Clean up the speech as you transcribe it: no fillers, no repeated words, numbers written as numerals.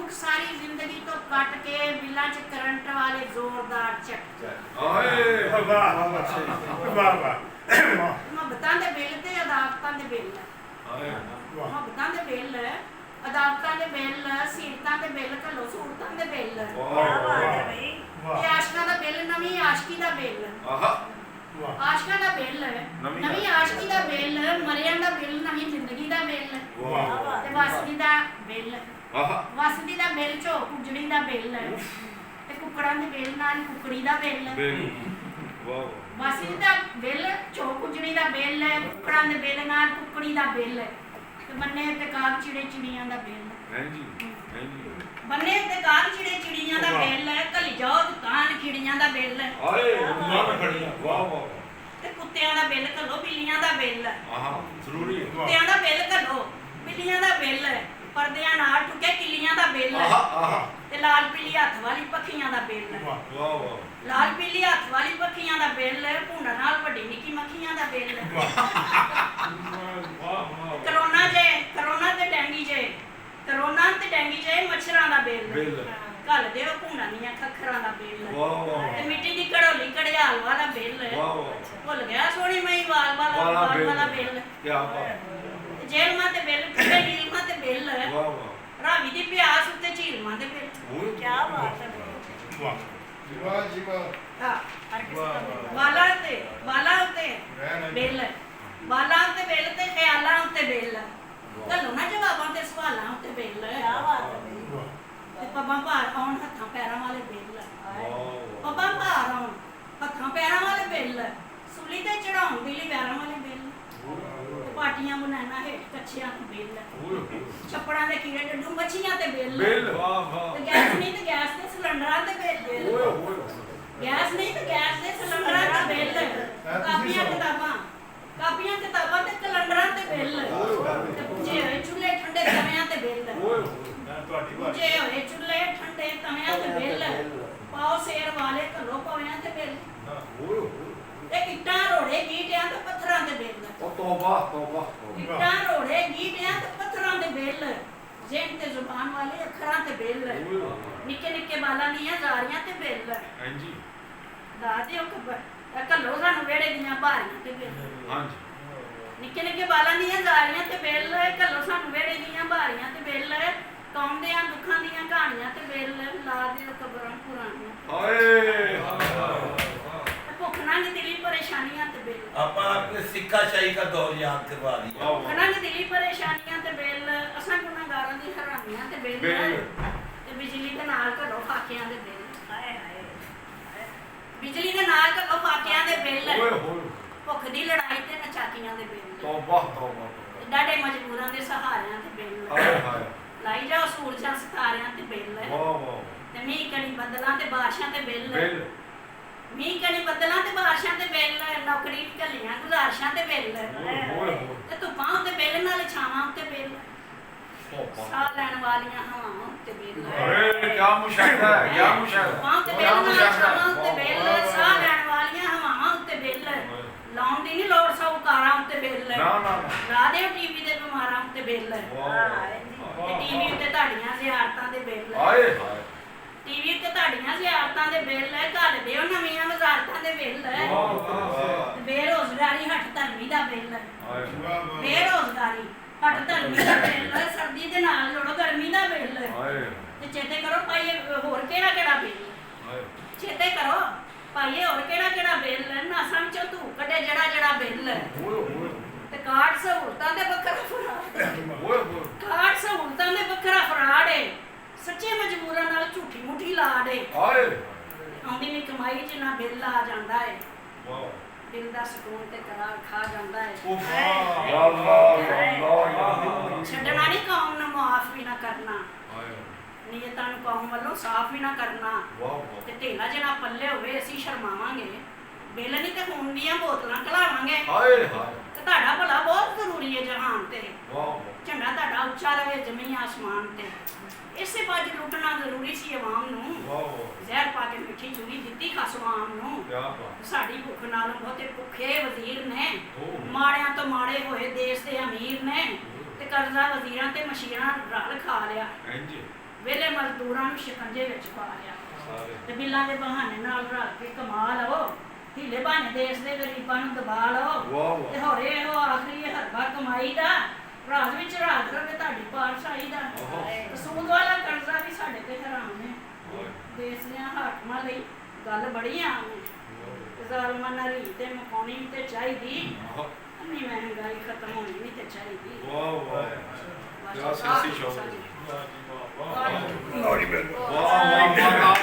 झूठ सारी जिंदगी तो कट के बिल्ला च करंट वाले जोरदार चक ओए वाह वाह वाह ਮੁਹੱਬਤਾਂ ਦੇ ਬਿੱਲ ਤੇ ਅਦਾਲਤਾਂ ਦੇ ਬਿੱਲ ਮੁਹੱਬਤਾਂ ਦੇ ਬਿੱਲ ਅਦਾਲਤਾਂ ਦੇ ਬਿੱਲ ਸੀਰਤਾਂ ਦੇ ਬਿੱਲ ਘੱਲੋ ਸਹੂਲਤਾਂ ਦੇ ਬਿੱਲ ਵਾਹ ਵਾਹ ਤੇ ਆਸ਼ਕਾਂ ਦਾ ਬਿੱਲ ਨਵੀਂ ਆਸ਼ਕੀ ਦਾ ਬਿੱਲ ਆਸ਼ਕਾਂ ਦਾ ਬਿੱਲ ਨਵੀਂ ਆਸ਼ਕੀ ਦਾ ਬਿੱਲ ਮਰਿਆਂ ਦਾ ਬਿੱਲ ਨਵੀਂ ਜ਼ਿੰਦਗੀ ਦਾ ਬਿੱਲ ਤੇ ਵਸਦੀ ਦਾ ਬਿੱਲ ਵਸਦੀ ਦਾ ਬਿੱਲ ਝੋਕ ਉਜੜੀ ਦਾ ਬਿੱਲ ਤੇ ਕੁੱਕੜਾਂ ਦੇ ਬਿੱਲ ਨਾਲ ਕੁੱਕੜੀ ਦਾ ਬਿੱਲ ਵਸਦੀ ਦਾ ਬਿੱਲ ਝੋਕ ਉਜੜੀ ਦਾ ਬਿੱਲ ਕੁੱਕੜਾਂ ਦੇ ਬਿੱਲ ਨਾਲ ਕੁੱਕੜੀ ਦਾ ਬਿੱਲ ਤੇ ਬੰਨੇ ਤੇ ਕਾਗ ਚਿੜੇ ਚਿੜੀਆਂ ਦਾ ਬਿੱਲ ਬੰਨੇ ਤੇ ਕਾਗ ਚਿੜੇ ਚਿੜੀਆਂ ਦਾ ਬਿੱਲ ਘਲੀ ਜਾਓ ਦੁਕਾਨ ਖਿੜੀਆਂ ਦਾ ਬਿੱਲ ਤੇ ਕੁੱਤਿਆਂ ਦਾ ਬਿੱਲ ਘੱਲੋ ਬਿੱਲੀਆਂ ਦਾ ਬਿੱਲ ਜ਼ਰੂਰੀ ਕੁੱਤਿਆਂ ਦਾ ਬਿੱਲ ਘੱਲੋ ਬਿੱਲੀਆਂ ਦਾ ਬਿੱਲ ਪਰਦਿਆਂ ਨਾਲ ਠੁਕੇ ਕਿੱਲੀਆਂ ਦਾ ਬਿੱਲ ਤੇ ਲਾਲ ਪੀਲੀ ਹੱਥ ਵਾਲੀ ਪੱਖੀਆਂ ਦਾ ਬਿੱਲ ਲਾਲ ਪੀਲੀ ਹੱਥ ਵਾਲੀ ਪੱਖੀਆਂ ਦਾ ਬਿੱਲ ਭੁੰਡਾ ਨਾਲ ਵੱਡੀ ਨਿੱਕੀ ਮੱਖੀਆਂ ਦਾ ਬਿੱਲ ਕਰੋਨਾ ਤੇ ਡੈਂਗੀ ਜੇ ਮੱਛਰਾਂ ਦਾ ਬਿੱਲ ਘੱਲ ਦਿਓ ਭੁੰਡਾ ਦੀਆਂ ਖੱਖਰਾਂ ਦਾ ਬਿੱਲ ਤੇ ਮਿੱਟੀ ਦੀ ਘੜੋਲੀ ਘੜਿਆਲ ਵਾਲਾ ਬਿੱਲ ਭੁੱਲ ਗਿਆ ਸੋਹਣੀ ਮਈ ਵਾਲ ਵਾਲਾ ਬਿੱਲ ਜੇਲਮਾਂ ਤੇ ਬਿੱਲ ਕਿਹੜੇ ਨੀਲਮਾਂ ਤੇ ਬਿੱਲ ਰਾਵੀ ਦੀ ਪਿਆਸ ਉੱਤੇ ਝੀਲਮਾਂ ਦੇ ਬਿੱਲ ਕੀ ਬਾਤ ਹੈ ਵਾਲਾਂ ਉੱਤੇ ਬਿੱਲ ਤੇ ਖਿਆਲਾਂ ਉੱਤੇ ਬਿੱਲ ਘੱਲੋ ਨਾ ਜਵਾਬਾਂ ਤੇ ਸਵਾਲਾਂ ਉੱਤੇ ਬਿੱਲ ਤੇ ਪੱਬਾਂ ਭਾਰ ਆਉਣ ਹੱਥਾਂ ਪੈਰਾਂ ਵਾਲੇ ਬਿੱਲ ਪੱਬਾਂ ਭਾਰ ਆਉਣ ਹੱਥਾਂ ਪੈਰਾਂ ਵਾਲੇ ਬਿੱਲ ਸੂਲੀ ਤੇ ਚੜਾਉਣ ਬਿੱਲੀ ਪੈਰਾਂ ਵਾਲੇ ਬਿੱਲ ਪਾਟੀਆਂ ਬਣਾਣਾ ਹੈ ਕੱਚਿਆਂ ਤੇ ਬਿੱਲ ਛੱਪੜਾਂ ਦੇ ਕੀੜੇ ਡੱਡੂ ਮੱਛੀਆਂ ਤੇ ਬਿੱਲ ਤੇ ਗੈਸ ਨਹੀਂ ਤੇ ਗੈਸ ਦੇ ਸਿਲੰਡਰਾਂ ਤੇ ਬਿੱਲ ਗੈਸ ਨਹੀਂ ਤੇ ਗੈਸ ਦੇ ਸਿਲੰਡਰਾਂ ਤੇ ਬਿੱਲ ਕਾਪੀਆਂ ਕਿਤਾਬਾਂ ਤੇ ਕੈਲੰਡਰਾਂ ਤੇ ਬਿੱਲ ਤੇ ਪੁੱਜੇ ਹੋਏ ਚੁੱਲ੍ਹੇ ਠੰਡੇ ਤਵਿਆਂ ਤੇ ਬਿੱਲ ਪੁੱਜੇ ਹੋਏ ਚੁੱਲ੍ਹੇ ਠੰਡੇ ਤਵਿਆਂ ਤੇ ਬਿੱਲ ਪਾਓ ਸੇਰ ਵਾਲੇ ਘੱਲੋ ਪਵਿਆਂ ਤੇ ਬਿੱਲ ਤੇ ਇੱਟਾਂ ਰੋੜੇ ਗੀਟਿਆਂ ਤੇ ਪੱਥਰਾਂ ਦੇ ਬਿੱਲ ਇੱਟਾਂ ਰੋੜੇ ਗੀਟਿਆਂ ਤੇ ਪੱਥਰਾਂ ਦੇ ਬਿੱਲ ਜੇਨ ਤੇ ਜ਼ੁਬਾਨ ਵਾਲੇ ਅੱਖਰਾਂ ਤੇ ਬਿੱਲ ਨਿੱਕੇ ਨਿੱਕੇ ਬਾਲਾਂ ਦੀਆਂ ਜ਼ਾਰੀਆਂ ਤੇ ਬਿੱਲ ਦਾਦੇ ਉਹ ਘੱਲੋ ਸਾਨੂੰ ਵਿਹੜੇ ਦੀਆਂ ਭਾਰੀਆਂ ਤੇ ਬਿੱਲ ਨਿੱਕੇ ਨਿੱਕੇ ਬਾਲਾਂ ਦੀਆਂ ਜ਼ਾਰੀਆਂ ਤੇ ਬਿੱਲ ਘੱਲੋ ਸਾਨੂੰ ਵਿਹੜੇ ਦੀਆਂ ਭਾਰੀਆਂ ਤੇ ਬਿੱਲ ਕੌਂਦਿਆਂ ਦੁੱਖਾਂ ਦੀਆਂ ਕਹਾਣੀਆਂ ਤੇ ਬਿੱਲ ਲਾ ਦਿਓ ਕਬਰਾਂ ਪੁਰਾਣੀਆਂ ਭੁੱਖ ਨੰਗ ਦਿਲੀ ਪਰੇਸ਼ਾਨੀਆਂ ਤੇ ਬਿੱਲ अपने सिक्का शाही का दौर याद करवा दिया ਭੁੱਖ ਨੰਗ ਦਿਲੀ ਪਰੇਸ਼ਾਨੀਆਂ ਤੇ ਬਿੱਲ ਅਸਾਂ ਗੁਨਾਹਗਾਰਾਂ ਦੀ ਹੈਰਾਨੀਆਂ ਤੇ ਬਿੱਲ ਤੇ ਬਿਜਲੀ ਦੇ ਨਾਲ ਘਰੋਂ ਫਾਕਿਆਂ ਦੇ ਬਿੱਲ ਬਿਜਲੀ ਦੇ ਨਾਲ ਘਰੋਂ ਫਾਕਿਆਂ ਦੇ ਬਿੱਲ ਭੁੱਖ ਦੀ ਲੜਾਈ ਤੇ ਨਚਾਕੀਆਂ ਦੇ ਬਿੱਲ ਡਾਡੇ ਮਜਬੂਰਾਂ ਦੇ ਸਹਾਰਿਆਂ ਤੇ ਬਿੱਲ ਲਾਈ ਜਾਓ ਸੂਰਜਾਂ ਸਿਤਾਰਿਆਂ ਤੇ ਬਿੱਲ ਤੇ ਮੀਂਹ ਕਣੀ ਬੱਦਲਾਂ ਤੇ ਬਾਰਿਸ਼ਾਂ ਤੇ ਬਿੱਲ ਮੀਂਹ ਕਣੀ ਬੱਦਲਾਂ ਤੇ ਬਾਰਿਸ਼ਾਂ ਤੇ ਬਿੱਲ ਨੌਕਰੀ ਘੱਲੀਆਂ ਗੁਜ਼ਾਰਿਸ਼ਾਂ ਤੇ ਬਿੱਲ ਤੇ ਧੁੱਪਾਂ ਉੱਤੇ ਬਿੱਲ ਨਾਲ ਛਾਵਾਂ ਉੱਤੇ ਬਿੱਲ ਸਾਹ ਲੈਣ ਵਾਲੀਆਂ ਹਵਾਵਾਂ ਉੱਤੇ ਬਿੱਲ ਧੁੱਪਾਂ ਉੱਤੇ ਬਿੱਲ ਨਾਲ ਛਾਵਾਂ ਉੱਤੇ ਬਿੱਲ ਸਾਹ ਲੈਣ ਵਾਲੀਆਂ ਹਵਾਵਾਂ ਉੱਤੇ ਬਿੱਲ ਲਾਉਣ ਦੀ ਨਹੀਂ ਲੋੜ ਸਾਹੂਕਾਰਾਂ ਉੱਤੇ ਬਿੱਲ ਲਾ ਦਿਓ ਟੀਵੀ ਦੇ ਬਿਮਾਰਾਂ ਉੱਤੇ ਬਿੱਲ ਤੇ ਟੀਵੀ ਉੱਤੇ ਤੁਹਾਡੀਆਂ ਜ਼ਿਆਰਤਾਂ ਦੇ ਬਿੱਲ ਟੀਵੀ ਤੇ ਤੁਹਾਡੀਆਂ ਜ਼ਿਆਰਤਾਂ ਦੇ ਬਿੱਲ ਘੱਲ ਦਿਓ ਨਵੀਆਂ ਵਜ਼ਾਰਤਾਂ ਦੇ ਬਿੱਲ ਬੇਰੋਜ਼ਗਾਰੀ ਹੱਟ ਧਰਮੀ ਦਾ ਬਿੱਲ ਬੇਰੋਜ਼ਗਾਰੀ ਹੱਟ ਧਰਮੀ ਦਾ ਬਿੱਲ ਸਰਦੀ ਦੇ ਨਾਲ ਜੋੜੋ ਗਰਮੀ ਦਾ ਬਿੱਲ ਤੇ ਚੇਤੇ ਕਰੋ ਭਾਈ ਹੋਰ ਕਿਹੜਾ ਬਿੱਲ ਚੇਤੇ ਕਰੋ ਭਾਈ ਹੋਰ ਕਿਹੜਾ ਬਿੱਲ ਨਾਸਾਂ ਵਿੱਚੋਂ ਧੂ ਕੱਢੇ ਜਿਹੜਾ ਬਿੱਲ ਤੇ ਕਾਰਡ ਸਹੂਲਤਾਂ ਦੇ ਵੱਖਰਾ ਫਰਾਡ ਏ ਸੱਚੇ ਮਜਬੂਰਾਂ ਨਾਲ ਝੂਠੀ ਮੁੱਠੀ ਲਾੜ ਏ ਆਉਂਦੀ ਨਹੀਂ ਕਮਾਈ ਜਿੰਨਾ ਬਿੱਲ ਆ ਜਾਂਦਾ ਏ ਦਿਲ ਦਾ ਸਕੂਨ ਤੇ ਕਰਾਰ ਖਾ ਜਾਂਦਾ ਏ ਛੱਡਣਾ ਨਹੀਂ ਕੌਮ ਨੂੰ ਮਾਫ ਵੀ ਨਾ ਕਰਨਾ ਨੀਅਤਾਂ ਨੂੰ ਕੌਮ ਵੱਲੋਂ ਸਾਫ਼ ਵੀ ਨਾ ਕਰਨਾ ਤੇ ਢੇਲਾ ਜਿਹੜਾ ਪੱਲੇ ਹੋਵੇ ਅਸੀਂ ਸ਼ਰਮਾਵਾਂਗੇ ਬਿੱਲ ਨਹੀਂ ਤੇ ਖੂਨ ਦੀਆਂ ਬੋਤਲਾਂ ਖਲਾਵਾਂਗੇ ਤੇ ਤੁਹਾਡਾ ਭਲਾ ਬਹੁਤ ਜ਼ਰੂਰੀ ਹੈ ਜਹਾਨ ਤੇ ਝੰਡਾ ਤੁਹਾਡਾ ਉੱਚਾ ਰਹੇ ਜ਼ਮੀਨ ਆਸਮਾਨ ਤੇ ਇਸੇ ਬਾਜ ਲੁੱਟਣਾ ਜ਼ਰੂਰੀ ਸੀ ਆਵਾਮ ਨੂੰ ਜ਼ਹਿਰ ਪਾ ਕੇ ਮਿੱਠੀ ਚੂਰੀ ਦਿੱਤੀ ਖਸਵਾਮ ਨੂੰ ਸਾਡੀ ਭੁੱਖ ਨਾਲ ਬਹੁਤੇ ਭੁੱਖੇ ਵਜ਼ੀਰ ਨੇ ਮਾੜਿਆਂ ਤੋਂ ਮਾੜੇ ਹੋਏ ਦੇਸ਼ ਦੇ ਅਮੀਰ ਨੇ ਤੇ ਕਰਜ਼ਾ ਵਜ਼ੀਰਾਂ ਤੇ ਮਸ਼ੀਰਾਂ ਰਲ ਖਾ ਲਿਆ ਵੇਲੇ ਮਜ਼ਦੂਰਾਂ ਨੂੰ ਸ਼ਿਕੰਜੇ ਵਿੱਚ ਪਾ ਲਿਆ ਤੇ ਬਿੱਲਾਂ ਦੇ ਬਹਾਨੇ ਨਾਲ ਰਲ ਕੇ ਕਮਾ ਲਵੋ, ਹੀਲੇ ਬਹਾਨੇ ਦੇਸ਼ ਦੇ ਗਰੀਬਾਂ ਨੂੰ ਦਬਾ ਲਓ ਤੇ ਹੋਰੇ ਇਹੋ ਆਖਰੀ ਹਰਬਾ ਕਮਾਈ ਦਾ ਰਾਜ ਵਿੱਚ ਰਾਜ ਰਵੇ ਤੁਹਾਡੀ ਪਾਤਸ਼ਾਹੀ ਦਾ। ਸੂਦ ਵਾਲਾ ਕਰਜ਼ਾ ਵੀ ਸਾਡੇ ਤੇ ਹਰਾਮ ਹੈ। ਦੇਸ਼ ਦੀਆਂ ਹਾਕਮਾਂ ਲਈ ਗੱਲ ਬੜੀ ਆਮ ਹੈ। ਜ਼ਾਲਮਾਂ ਨਾਲ ਰੀਤ ਤੇ ਮਕਾਉਣੀ ਵੀ ਤੇ ਚਾਹੀਦੀ, ਇੰਨੀ ਮਹਿੰਗਾਈ ਖਤਮ ਹੋਣੀ ਵੀ ਤੇ ਚਾਹੀਦੀ। ਕਿਆ ਸਿਆਸੀ ਸ਼ੌਕ। ਵਾਹ ਵਾਹ ਵਾਹ